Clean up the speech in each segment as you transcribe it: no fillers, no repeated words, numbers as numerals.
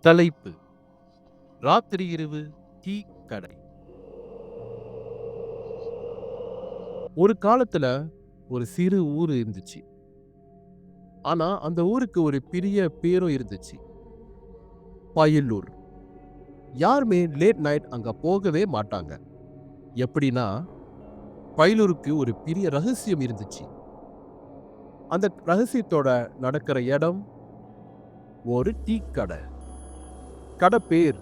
தலைப்பு: ராத்திரி இரவு டீ கடை. ஒரு காலத்துல ஒரு சிறு ஊர் இருந்துச்சு. ஆனா அந்த ஊருக்கு ஒரு பெரிய பேரும் இருந்துச்சு. பயலூர். யாருமே லேட் நைட் அங்க போகவே மாட்டாங்க. எப்படின்னா, பயலூருக்கு ஒரு பெரிய ரகசியம் இருந்துச்சு. அந்த ரகசியத்தோட நடக்கிற இடம் ஒரு டீ கடை. கடை பேர்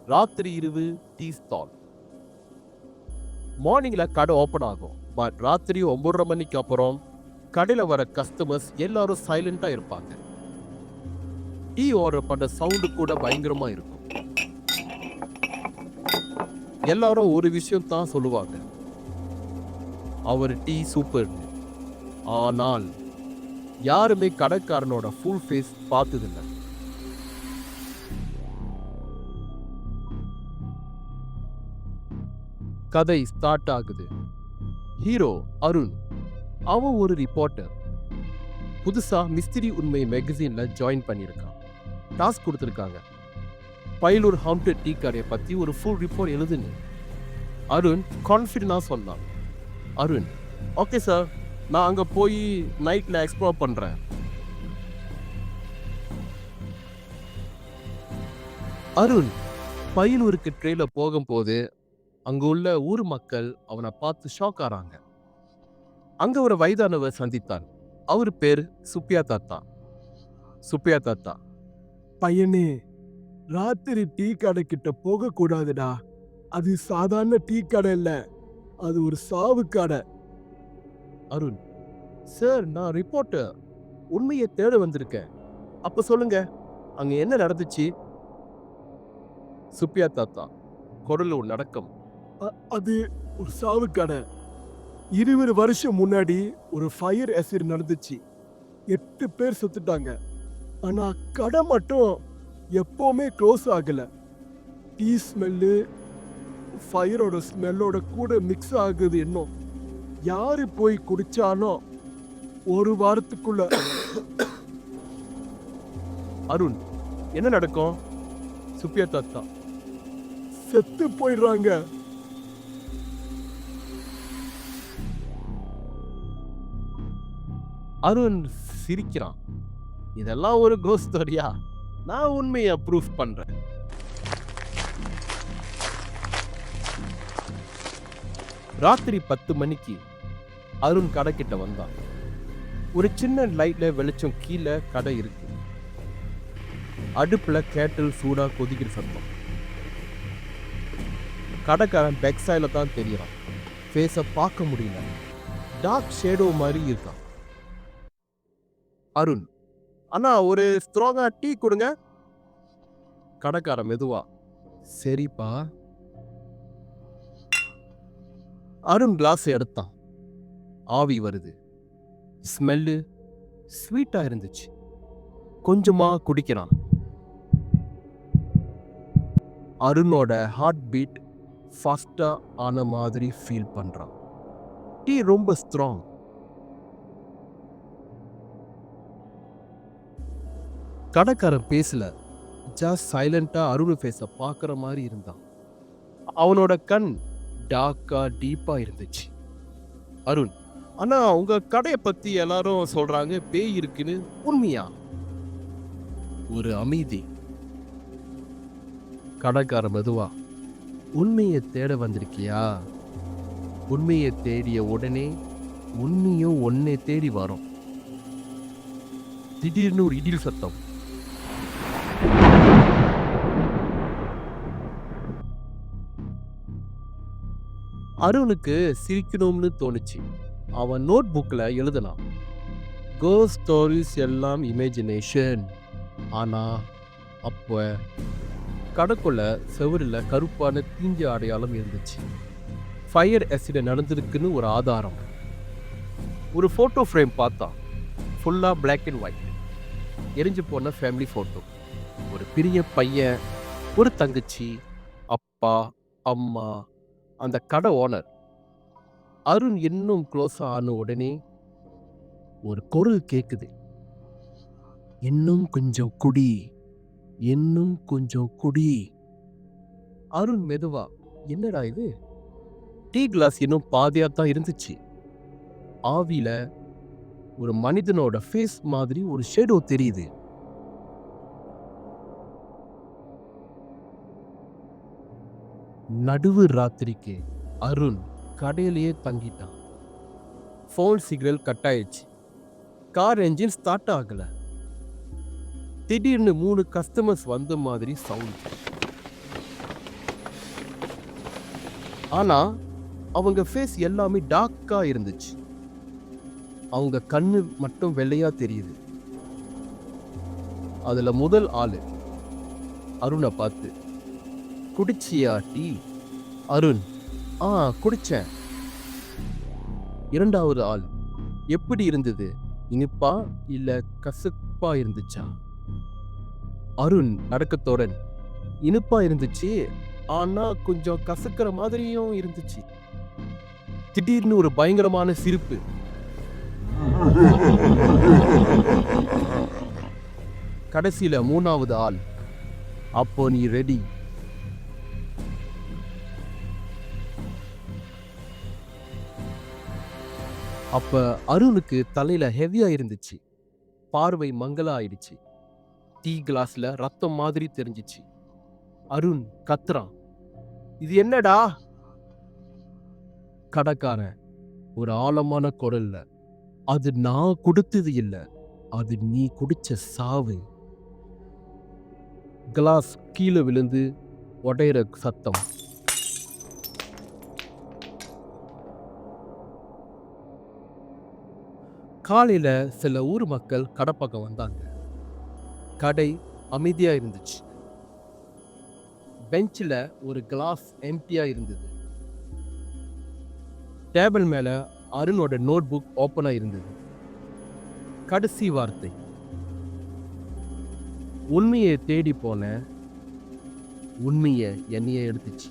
ராத்திரி இரவு டீ ஸ்டால். மார்னிங்ல கடை ஓபன் ஆகும். பட் ராத்திரி 9:30 மணிக்கு அப்புறம் கடையில வர கஸ்டமர்ஸ் எல்லாரும் சைலண்டா இருப்பாங்க. டீ ஆர்டர் பண்ற சவுண்டு கூட பயங்கரமா இருக்கும். எல்லாரும் ஒரு விஷயம் தான் சொல்லுவாங்க, அவர் டீ சூப்பர். ஆனால் யாருமே கடைக்காரனோட ஃபுல் ஃபேஸ் பார்த்ததில்ல. கதை ஸ்டார்ட் ஆகுது. ஹீரோ அருண். அவன் ஒரு ரிப்போர்ட்டர். புதுசா மிஸ்திரி உண்மை மேகசின்ல ஜாயின் பண்ணியிருக்கான். டாஸ்க் கொடுத்துருக்காங்க, பயலூர் ஹாண்டட் டீ கடையை பத்தி ஒரு ஃபுல் ரிப்போர்ட் எழுதுன்னு. அருண் கான்ஃபிடென்டா சொன்னான். அருண்: ஓகே சார், நான் அங்க போய் நைட்ல எக்ஸ்ப்ளோர் பண்றேன். அருண் பயலூருக்கு ட்ரெயில போகும்போது அங்க உள்ள ஊர் மக்கள் அவனை பார்த்து ஷாக் ஆறாங்க. அங்க ஒரு வயதானவர் சந்தித்தான். அவர் பேர் சுப்பியா தாத்தா. சுப்பியா தாத்தா: பையனே, ராத்திரி டீ கடை கிட்ட போக கூடாதுடா. அது சாதாரண டீ கடை இல்ல, அது ஒரு சாவு கடை. அருண்: சார், நான் ரிப்போர்ட்டர், உண்மையை தேட வந்திருக்கேன். அப்ப சொல்லுங்க, அங்க என்ன நடந்துச்சு? சுப்பியா தாத்தா குரல் ஒரு நடக்கம். அது ஒரு சாவு கடை. 20 வருஷம் முன்னாடி ஒரு ஃபயர் ஆசிட் நடந்துச்சு. 8 பேர் செத்துட்டாங்க. ஆனா கடை மட்டும் எப்பவுமே க்ளோஸ் ஆகல. டீ ஸ்மெல்லு ஃபயரோட ஸ்மெல்லோட கூட மிக்ஸ் ஆகுது. இன்னும் யாரு போய் குடிச்சாலும் ஒரு வாரத்துக்குள்ள அருண்: என்ன நடக்கும்? சுப்பியா தாத்தா: செத்து போயிடுறாங்க. அருண் சிரிக்கிறான். இதெல்லாம் ஒரு கோஸ்ட் ஸ்டோரியா? நான் உண்மையை ப்ரூஃப் பண்றேன். ராத்திரி 10 மணிக்கு அருண் கடை கிட்ட வந்தான். ஒரு சின்ன லைட்ல வெளிச்சம் கீழே கடை இருக்கு. அடுப்புல கேட்டில் சூடா கொதிக்கிற சத்தம். கடைக்காரன் பேக் சைட்ல தான் தெரியறான். ஃபேஸ பார்க்க முடியல. டார்க் ஷேடோ மாதிரி இருக்கான். அருண்: அண்ணா, ஒரு ஸ்ட்ராங்கா டீ கொடுங்க. கடைக்காரன் மெதுவா: சரிப்பா. அருண் கிளாஸ் எடுத்தான். ஆவி வருது. ஸ்மெல்லு ஸ்வீட்டா இருந்துச்சு. கொஞ்சமா குடிக்கிறான். அருணோட ஹார்ட் பீட் ஃபாஸ்டா ஆன மாதிரி ஃபீல் பண்றான். டீ ரொம்ப ஸ்ட்ராங். கடைக்காரன் பேசல. ஜஸ்ட் சைலண்டா அருண் ஃபேஸ பார்க்குற மாதிரி இருந்தான். அவனோட கண் டார்க்கா டீப்பா இருந்துச்சு. அருண்: அண்ணா, உங்க கடையை பத்தி எல்லாரும் சொல்றாங்க பேய் இருக்குன்னு, உண்மையா? ஒரு அமைதி. கடைக்காரன் மெதுவா: உண்மையை தேட வந்திருக்கியா? உண்மையை தேடிய உடனே உண்மையும் ஒன்னே தேடி வரும். திடீர்னு ஒரு இடில் சத்தம். அருணுக்கு சிரிக்கணும்னு தோணுச்சு. அவன் நோட் புக்ல எழுதலாம், கோஸ்ட் ஸ்டோரிஸ் எல்லாம் இமேஜினேஷன். ஆனா அப்ப கடைக்குள்ள செவருல கருப்பான தீஞ்ச அடையாளம் இருந்துச்சு. ஃபயர் ஆசிட் நடந்திருக்குன்னு ஒரு ஆதாரம். ஒரு போட்டோ ஃப்ரேம் பார்த்தா, ஃபுல்லா பிளாக் அண்ட் ஒயிட். எரிஞ்சு போன ஃபேமிலி போட்டோ. ஒரு பெரிய பையன், ஒரு தங்கச்சி, அப்பா, அம்மா, அந்த கடை ஓனர். அருண் இன்னும் க்ளோஸ் ஆன உடனே ஒரு குரல் கேக்குது, இன்னும் கொஞ்சம் குடி. இன்னும் கொஞ்சம் குடி. அருண் மெதுவா, என்னடா இது? டீ கிளாஸ் இன்னும் பாதியா தான் இருந்துச்சு. ஆவியில ஒரு மனிதனோட ஃபேஸ் மாதிரி ஒரு ஷேடோ தெரியுது. நடுவு ராத்திரிக்கு அருண் கடையிலேயே தங்கிட்டான். ஃபோன் சிக்னல் கட் ஆயிடுச்சு. கார் என்ஜின் ஸ்டார்ட் ஆகல. திடீர்னு 3 கஸ்டமர்ஸ் வந்த மாதிரி சவுண்ட். ஆனா அவங்க ஃபேஸ் எல்லாமே டார்க்கா இருந்துச்சு. அவங்க கண்ணு மட்டும் வெள்ளையா தெரியுது. அதுல முதல் ஆளு அருணை பார்த்து, குடிச்சியா டீ? அருண், குடிச்சேன். இரண்டாவது ஆள், எப்படி இருந்தது? இனிப்பா இல்ல கசப்பா இருந்துச்சா? அருண் நடக்கத்தோடன், இனிப்பா இருந்துச்சு, ஆனா கொஞ்சம் கசக்கிற மாதிரியும் இருந்துச்சு. திடீர்னு ஒரு பயங்கரமான சிரிப்பு. கடைசியில மூணாவது ஆள், அப்போ நீ ரெடி? அப்ப அருணுக்கு தலையில ஹெவியா இருந்துச்சு. பார்வை மங்கலா ஆயிடுச்சு. டீ கிளாஸ்ல ரத்தம் மாதிரி தெரிஞ்சிச்சு. அருண் கத்துறான், இது என்னடா? கடைக்காரன் ஒரு ஆழமான குரல்ல, அது நான் கொடுத்தது இல்ல, அது நீ குடிச்ச சாவு. கிளாஸ் கீழே விழுந்து உடையிற சத்தம். காலையில சில ஊர் மக்கள் கடை பக்கம் வந்தாங்க. கடை அமைதியா இருந்துச்சு. பெஞ்சில் ஒரு கிளாஸ் எம்டியா இருந்தது. டேபிள் மேல அருணோட நோட் புக் ஓப்பனா இருந்தது. கடைசி வார்த்தை, உண்மையை தேடி போன உண்மையை என்னைய எடுத்துச்சு.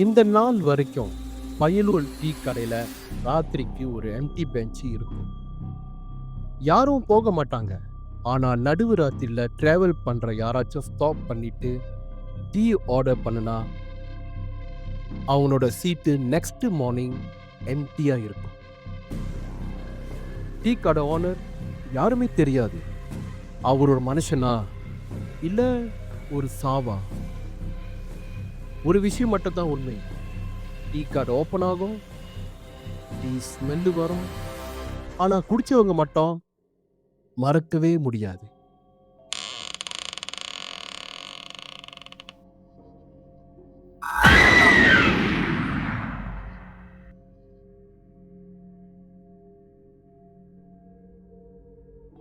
இந்த நாள் வரைக்கும் பயலூர் டீ கடையில ராத்திரிக்கு ஒரு எம்டி பெஞ்ச் இருக்கும். யாரும் போக மாட்டாங்க. ஆனா நடுவு ராத்திரில டிராவல் பண்ற யாராச்சும் ஸ்டாப் பண்ணிட்டு டீ ஆர்டர் பண்ணுனா அவனோட சீட்டு நெக்ஸ்ட் மார்னிங் எம்டியா இருக்கும். டீ கடை ஓனர் யாருமே தெரியாது. அவர் ஒரு மனுஷனா இல்ல ஒரு சாவா? ஒரு விஷயம் மட்டும் தான் உண்மை, டீ கடை ஓப்பன் ஆகும், டீ ஸ்மெல்லு வரும், ஆனா குடிச்சவங்க மட்டும் மறக்கவே முடியாது.